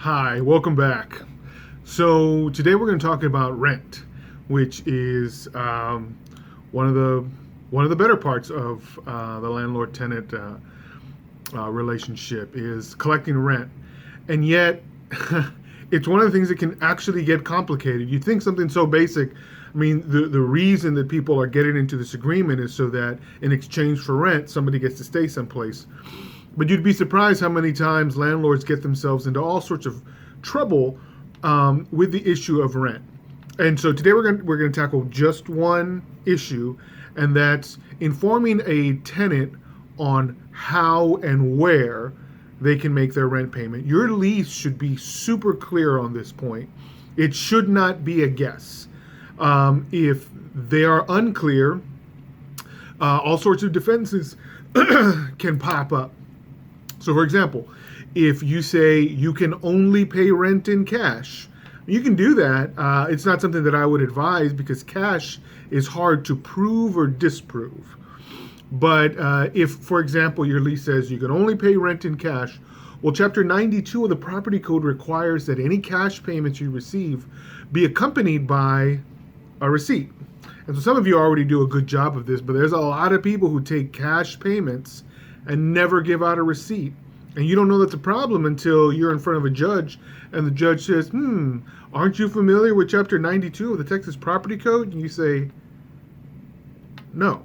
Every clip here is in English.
Hi, welcome back. So today we're going to talk about rent, which is one of the better parts of the landlord-tenant relationship is collecting rent, and yet it's one of the things that can actually get complicated. You think something so basic. I mean, the reason that people are getting into this agreement is so that in exchange for rent, somebody gets to stay someplace. But you'd be surprised how many times landlords get themselves into all sorts of trouble with the issue of rent. And so today we're going to tackle just one issue, and that's informing a tenant on how and where they can make their rent payment. Your lease should be super clear on this point. It should not be a guess. If they are unclear, all sorts of defenses can pop up. So, for example, if you say you can only pay rent in cash, you can do that. It's not something that I would advise because cash is hard to prove or disprove. But if, for example, your lease says you can only pay rent in cash, well, Chapter 92 of the Property Code requires that any cash payments you receive be accompanied by a receipt. And so some of you already do a good job of this, but there's a lot of people who take cash payments and never give out a receipt. And you don't know that's a problem until you're in front of a judge and the judge says, aren't you familiar with Chapter 92 of the Texas Property Code? And you say, no.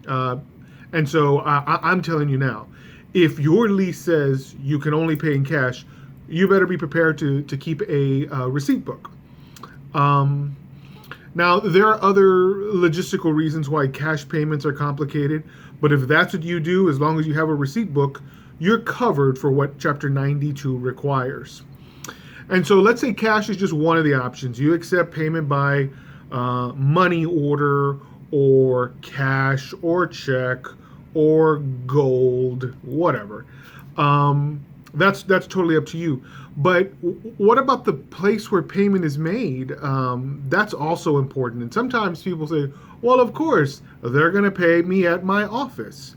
And so I'm telling you now, if your lease says you can only pay in cash, you better be prepared to keep a receipt book. Now, there are other logistical reasons why cash payments are complicated, but if that's what you do, as long as you have a receipt book, you're covered for what Chapter 92 requires. And so let's say cash is just one of the options. You accept payment by money order or cash or check or gold, whatever. That's totally up to you. But what about the place where payment is made? That's also important. And sometimes people say, well, of course, they're going to pay me at my office.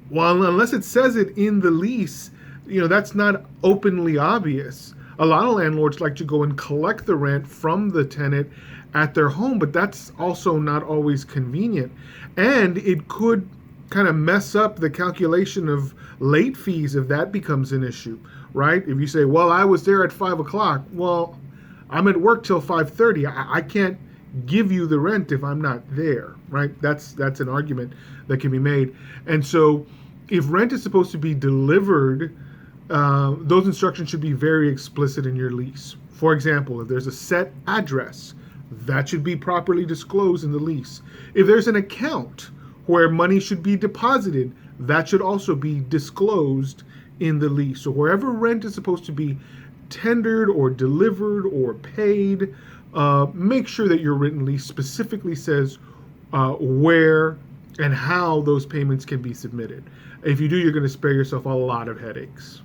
Well, unless it says it in the lease, that's not openly obvious. A lot of landlords like to go and collect the rent from the tenant at their home, but that's also not always convenient. And it could kind of mess up the calculation of late fees if that becomes an issue, right? If you say, well, I was there at 5 o'clock. Well, I'm at work till 5:30. I can't give you the rent if I'm not there, right? That's an argument that can be made. And so if rent is supposed to be delivered, those instructions should be very explicit in your lease. For example, if there's a set address, that should be properly disclosed in the lease. If there's an account where money should be deposited, that should also be disclosed in the lease. So wherever rent is supposed to be tendered or delivered or paid, make sure that your written lease specifically says where and how those payments can be submitted. If you do, you're going to spare yourself a lot of headaches.